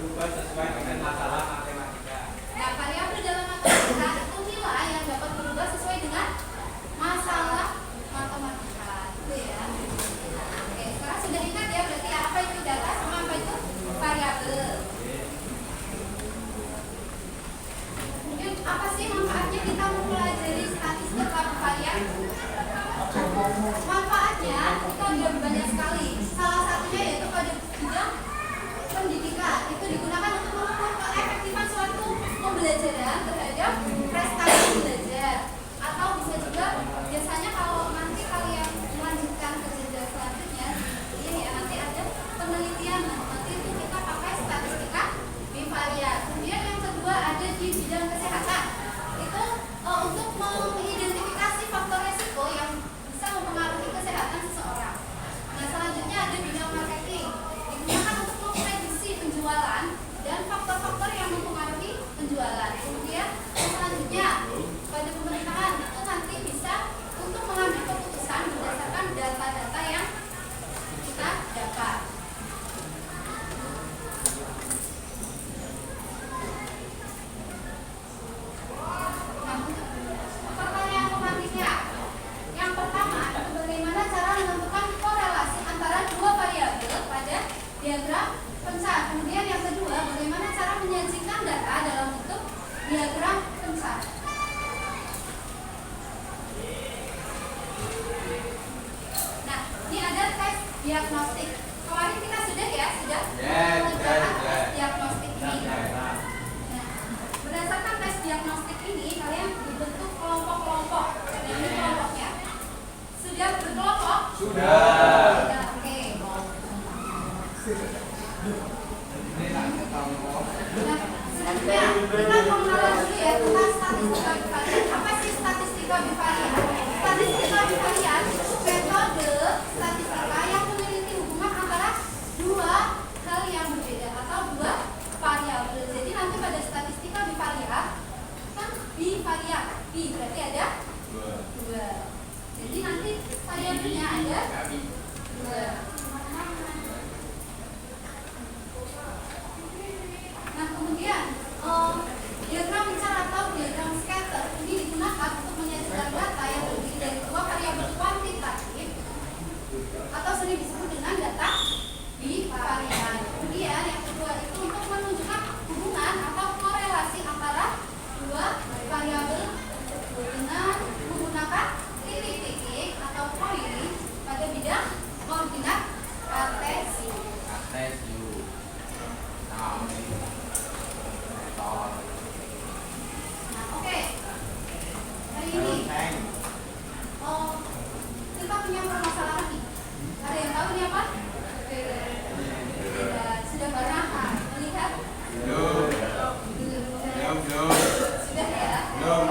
berubah sesuai dengan masalah matematika. Nah, variabel dalam matematika itu nilai yang dapat berubah sesuai dengan masalah matematika, gitu ya. Oke, sekarang sudah ingat ya berarti apa itu data sama apa itu variabel. Kemudian apa sih manfaatnya kita mempelajari statistika bivariat? Manfaatnya itu ada banyak sekali. Salah satunya yaitu pada bidang pendidikan. Itu digunakan untuk mengukur keefektifan suatu pembelajaran terhadap prestasi belajar. Atau bisa juga biasanya kalau nanti kalian melanjutkan ke jenjang selanjutnya ini ya, nanti ada penelitian. Nanti itu kita pakai statistika bivariat. Kemudian yang kedua ada di bidang kesehatan. Itu untuk mengidentifikasi faktor resiko yang bisa mempengaruhi kesehatan seseorang. Nah, selanjutnya ada bidang marketing. Digunakan untuk memprediksi penjualan dan faktor-faktor yang mempengaruhi penjualan. Kemudian selanjutnya pada pemerintahan itu nanti bisa untuk mengambil keputusan berdasarkan data-data yang kita dapat. Nah, pertanyaan pematiknya. Yang pertama adalah bagaimana cara menentukan korelasi antara dua variabel pada diagram pencar. Kemudian yang kedua, bagaimana cara menyajikan data dalam bentuk diagram pencar. Nah, ini ada tes diagnostik. Kemarin kita sudah mengerjakan tes diagnostik ini. Nah, berdasarkan tes diagnostik ini, kalian dibentuk kelompok-kelompok. Ini kelompoknya. Sudah berkelompok? Sudah. Oke. Nah, selanjutnya kita mengenal dulu ya tentang statistika bivariat. Apa sih statistika bivariat? Statistika bivariat metode statistika yang meneliti hubungan antara dua hal yang berbeda atau dua variabel. Jadi nanti pada statistika bivariat kan bivariat, bi berarti ada dua. Jadi nanti variabelnya ada dua. Nah, kemudian diagram pencar atau diagram scatter ini digunakan untuk menyajikan data yang terdiri dari dua variabel kuantitatif atau sering disebut dengan data bivariat. Kemudian yang kedua itu untuk menunjukkan hubungan atau korelasi antara dua variabel tersebut dengan menggunakan titik-titik atau poin pada bidang koordinat kartesius. Nah, oke. Hari ini kita punya permasalahan nih. Ada yang tahu ini apa? Sudah pernah melihat? Belum. Sudah ya? Belum.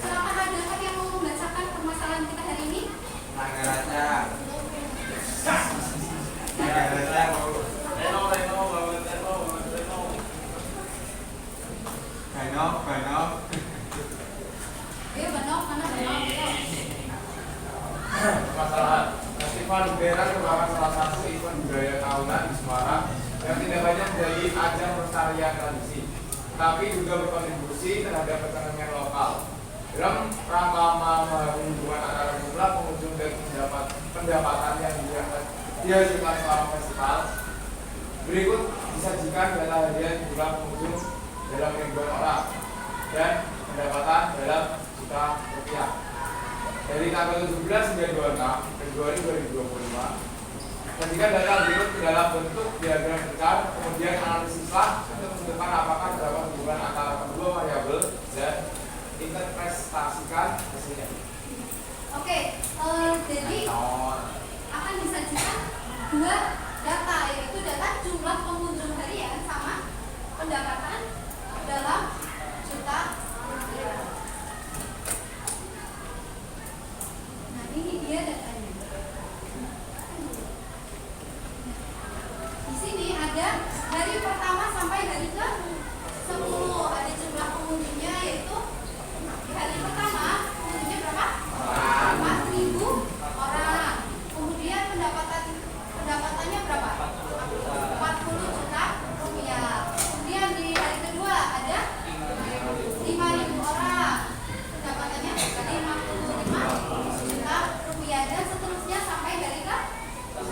Silakan ada yang mau membacakan permasalahan kita hari ini? Banok, mana Banok? Permasalahan Festival Liberan merupakan salah satu event budaya tahunan di Semarang yang tidak hanya menjadi ajang pelestarian tradisi, tapi juga berkontribusi terhadap perekonomian lokal. Dalam rangka membangun hubungan antara jumlah pengunjung dan pendapatan yang dihasilkan selama festival, berikut disajikan data harian jumlah pengunjung dalam ribuan orang dan pendapatan dalam juta rupiah. Dari tanggal 17 hingga 26 Februari 2025, sajikan data berikut ke dalam bentuk diagram pencar, kemudian analisislah untuk menentukan apakah terdapat hubungan antara kedua variabel dan interpretasikan hasilnya. Oke, jadi akan disajikan dua data, yaitu data jumlah pengunjung harian sama pendapatan dalam juta rupiah. Nah, ini dia datanya. Di sini ada hari pertama sampai hari ke 10. Ada jumlah pengunjungnya, yaitu di hari pertama pengunjungnya berapa? 4.000 orang. Kemudian pendapatan pendapatannya berapa? 40 juta rupiah. Kemudian di hari kedua ada 5.000 orang, pendapatannya 55 juta rupiah, dan seterusnya sampai hari ke 10.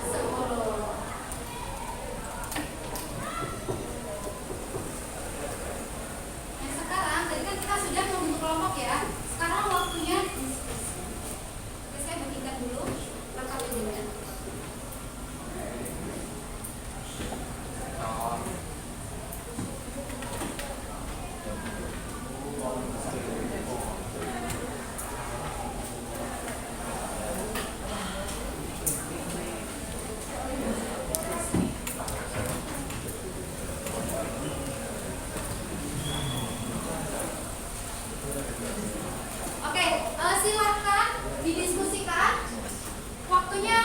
Nah, sekarang tadi kan kita sudah membentuk kelompok ya. Sekarang waktunya diskusi. Oke, saya berikan dulu lengkap ini. Oke, silahkan didiskusikan. Waktunya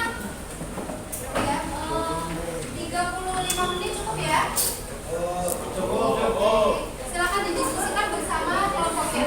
ya 35 menit cukup ya? Cukup. Silahkan didiskusikan bersama kelompoknya.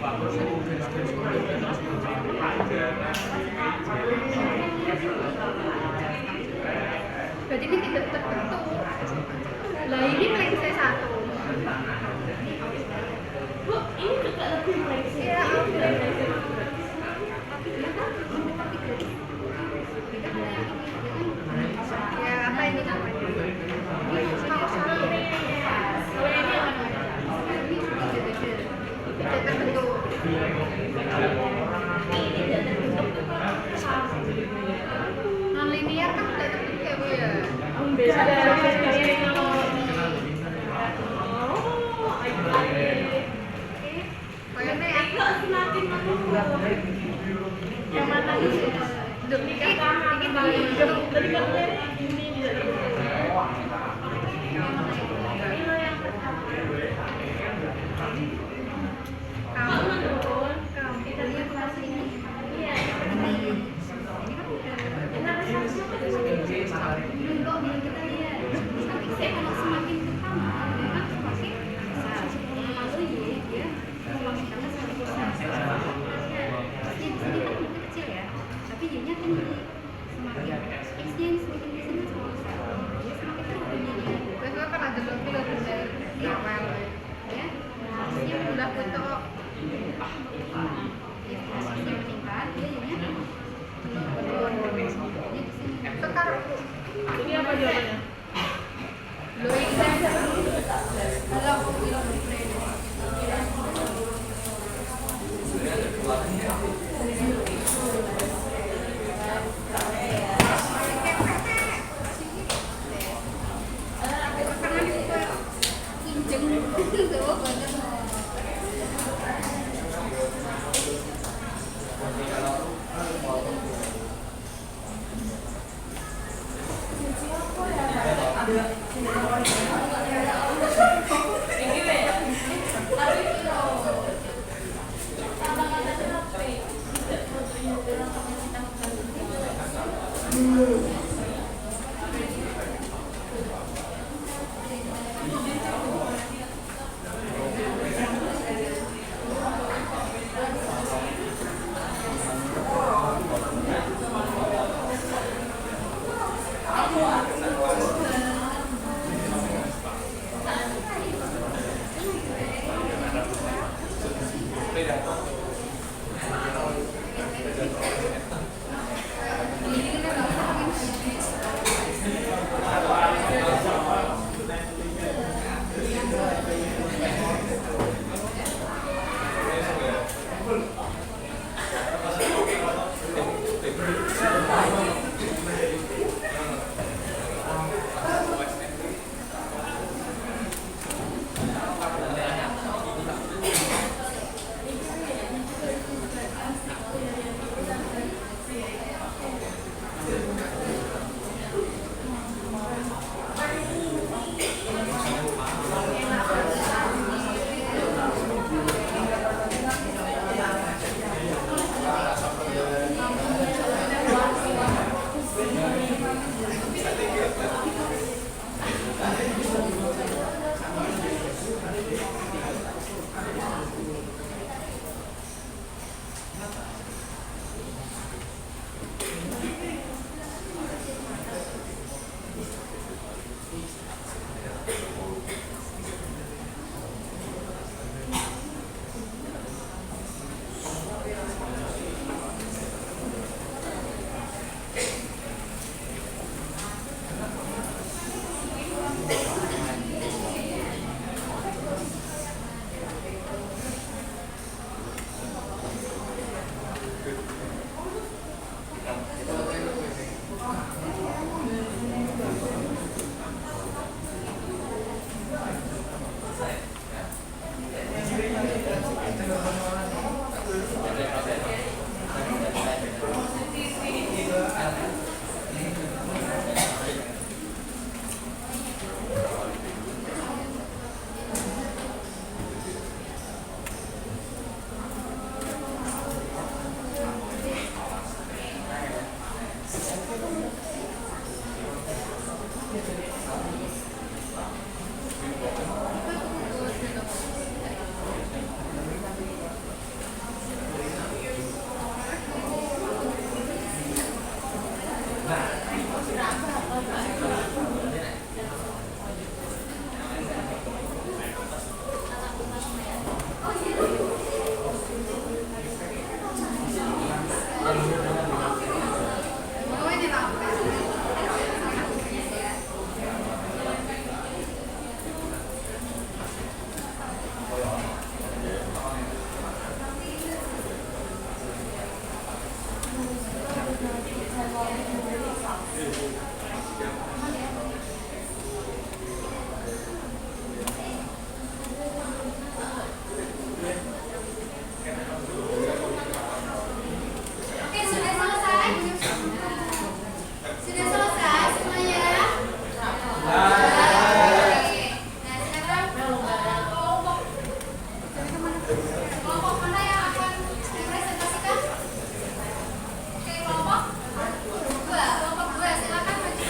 Pak, Berarti ini tidak tertentu. Lah ini lengse 1. Bu, ini juga lebih lengse. Iya, oke. Ya, apa ini namanya? Ini kalau salah Kalau ini apa namanya? ini tidak terbentuk. Non linear kan tidak terbentuk ya Bu ya? Beda dari kalau Kayaknya itu semakin menurun. Yang mana nih? ini Dari kanan ini dari ini yang pertama. Kalau menurun, kita lihat kelas ini. Iya. Benar satu Belum kita lihat. Tapi saya kalau semakin ke kanan, memang semakin melalui ya. Semakin kanan semakin besar. Di sini kan kecil ya, tapi Y-nya tinggi. Semakin X-nya ini semakin di sini semakin besar. Ya semakin turunnya dia. Biasanya kan ada lebih dari awal. Ya. Ini udah foto. Ya, X-nya meningkat, dia Y-nya turun. Jadi di sini. Sekarang ini apa jawabannya? lo ini kan Kalau aku bilang Oke, sudah selesai? Sudah selesai semuanya? Oke. Nah, sekarang kelompok mana yang akan dipresentasikan? Oke, kelompok dua, silakan maju.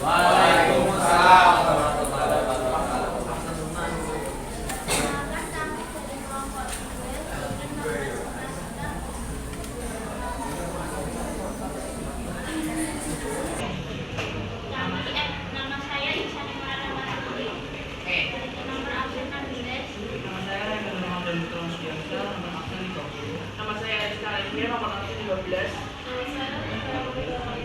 Waalaikumsalam warahmatullahi wabarakatuh. Nama saya Ihsan Imran Masudi. Nomor absen 16. Nama saya Raymond Ramadan Putra Sudiarsa, nomor absen 30. Nama saya Rizka Alifir, nomor absen 12. Nama saya Rizka Alifir, nomor absen 28.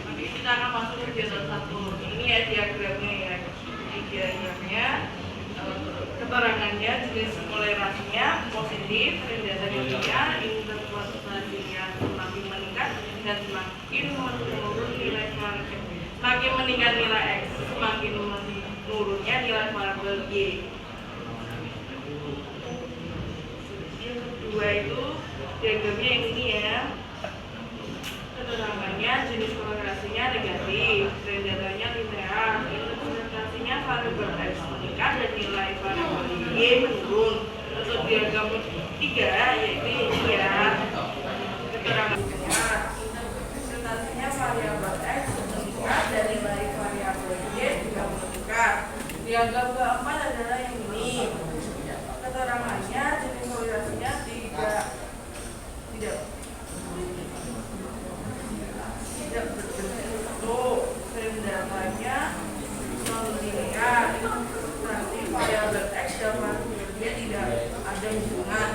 Nanti kita akan masuk ke kegiatan 1. Ini ya diagramnya ya. Ini diagramnya, keterangannya, jenis toleransinya positif, rendah nilainya, interpretasinya semakin meningkat dan semakin menurun nilai variabel. Semakin meningkat nilai X, semakin menurunnya nilai variabel Y. Yang kedua itu diagramnya yang ini ya. Keterangannya jenis korelasinya negatif, rendahannya linear, interpretasinya variabel X meningkat dan nilai variabel Y menurun. Untuk diagram ketiga yaitu ini ya. Keterangannya interpretasinya variabel X meningkat dan nilai variabel Y juga meningkat. Diagram keempat adalah yang ini. Keterangannya jenis korelasinya tidak berbentuk, rendahannya non-linear, berarti variabel X dan variabel Y tidak ada hubungan.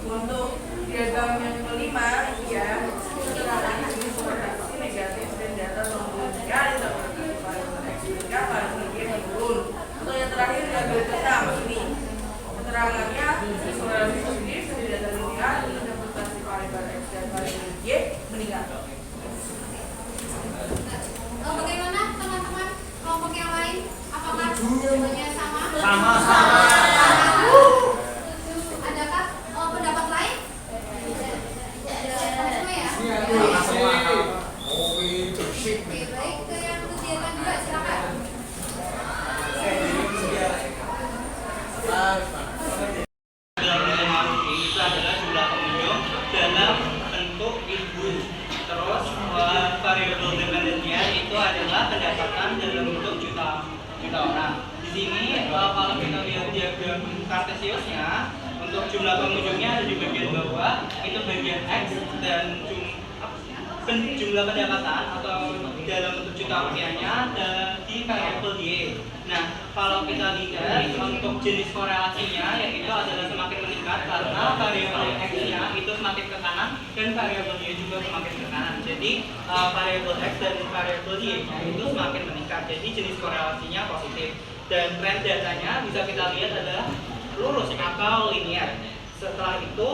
Untuk diagram yang kelima, ya, keterangan jenis korelasi negatif dan data non-linear, interpretasi variabel X meningkat, variabel Y menurun. Untuk yang terakhir diagram ke-6 ini, keterangannya jenis korelasi positif dan data linear, interpretasi variabel X dan variabel Y meningkat. Bagaimana teman-teman kelompok yang lain? Apakah jawabannya sama? Sama-sama. Adakah pendapat lain? Semua ya? Sama-sama. Oke, baik. Ke yang kegiatan 2, silakan. Itu adalah jumlah pengunjung dalam bentuk ribu. Terus variabel dependennya itu adalah pendapatan dalam bentuk juta orang. Di sini kalau kita lihat diagram kartesiusnya, untuk jumlah pengunjungnya ada di bagian bawah, itu bagian X, dan jumlah pendapatan atau dalam bentuk juta rupiahnya di variabel Y. Nah, kalau kita lihat untuk jenis korelasinya, yaitu adalah semakin meningkat karena variabel X-nya itu semakin ke kanan dan variabel Y juga semakin ke kanan. Jadi variabel X dan variabel Y-nya itu semakin meningkat. Jadi jenis korelasinya positif. Dan tren datanya bisa kita lihat adalah lurus atau linear. Setelah itu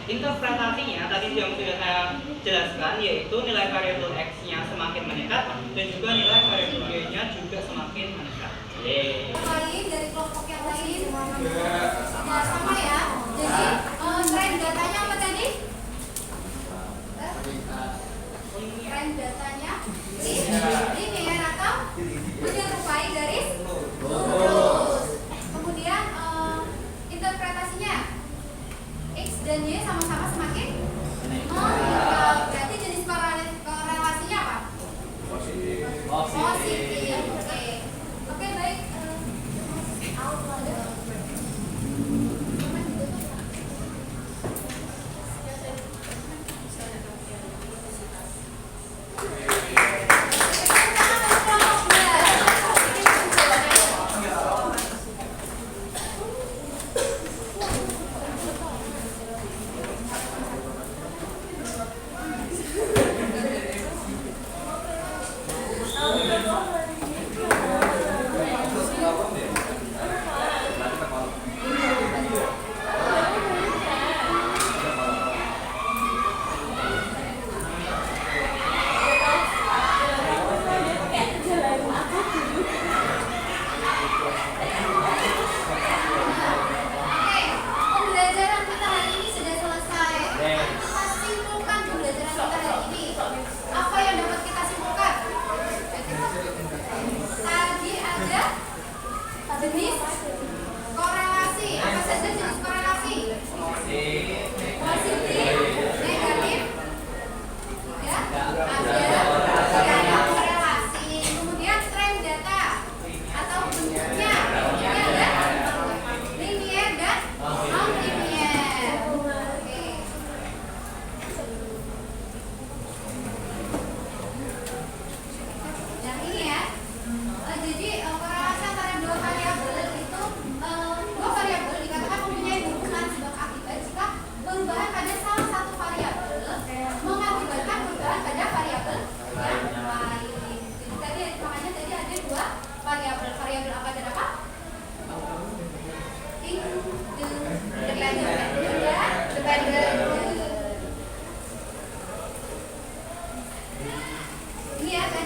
interpretasinya tadi yang sudah saya jelaskan, yaitu nilai variabel X-nya semakin meningkat dan juga nilai variabel Y-nya juga semakin meningkat. Lain dari kelompok yang lain? Nah, sama ya. Jadi tren datanya apa tadi? Tren datanya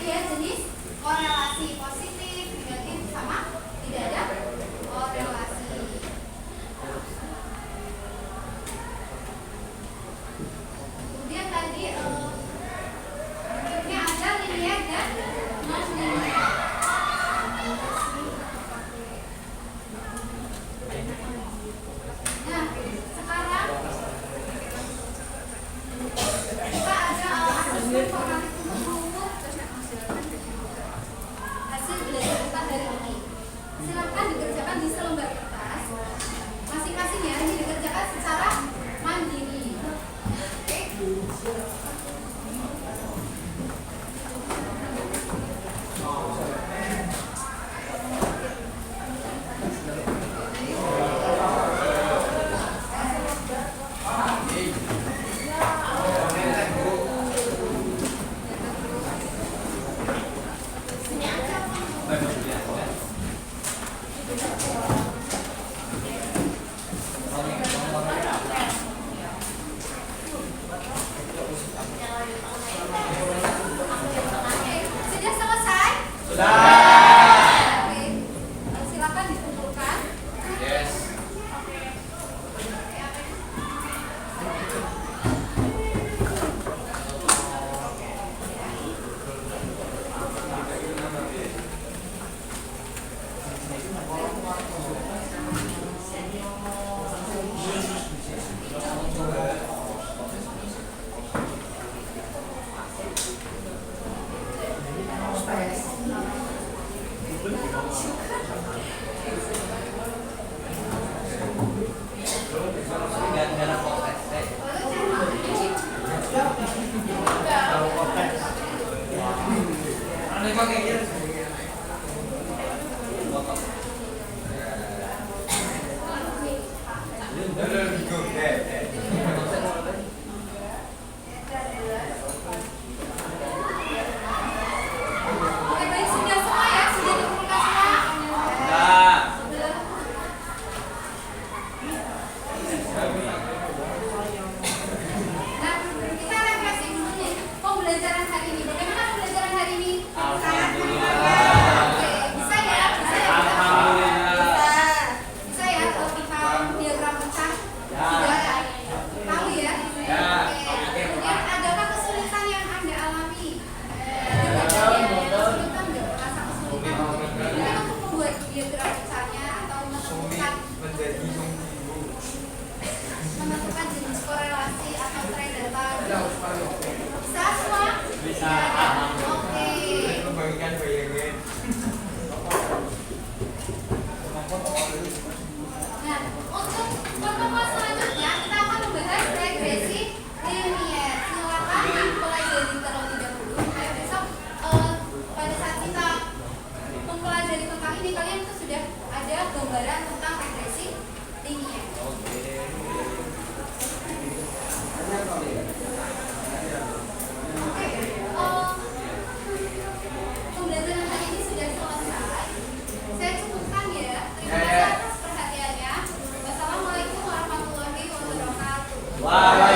tadi ya jenis korelasi positif, negatif sama tidak ada korelasi. Kemudian tadi ini ada linear dan non linear. Nah, sekarang kita ada asesmen formatif untuk mengukur hasil belajar kita hari ini. Silakan dikerjakan di selembar kertas. Masing-masing ya, ini dikerjakan secara mandiri. Oke. Sudah selesai? Sudah. Oke. Silakan dikumpulkan. Yes. Oke, baik, sudah semua ya? Sudah dikumpulkan semua? Nah, kita refleksi dulu nih. Pembelajaran hari ini, bagaimana pembelajaran hari ini? Alhamdulillah. Oke, bisa ya? Bisa ya? Bisa. Bisa ya? Tentang diagram pecah? Sudah tahu ya? Oke. Kemudian adakah kesulitan yang Anda alami? Ada kesulitan nggak? Rasa kesulitan? Mungkin untuk membuat diagram pecahnya atau menemukan Menjadi menentukan jenis korelasi atau tren data. Bisa semua? Bisa. Oke. membagikan bayangan. Nah, untuk pertemuan selanjutnya kita akan membahas regresi linear. Silakan dipelajari terlebih dahulu. Supaya besok pada saat kita mempelajari tentang ini kalian tuh sudah ada gambaran tentang regresi linear. Pembelajaran hari ini sudah selesai. Saya cukupkan ya. Terima kasih atas perhatiannya. Wassalamualaikum warahmatullahi wabarakatuh.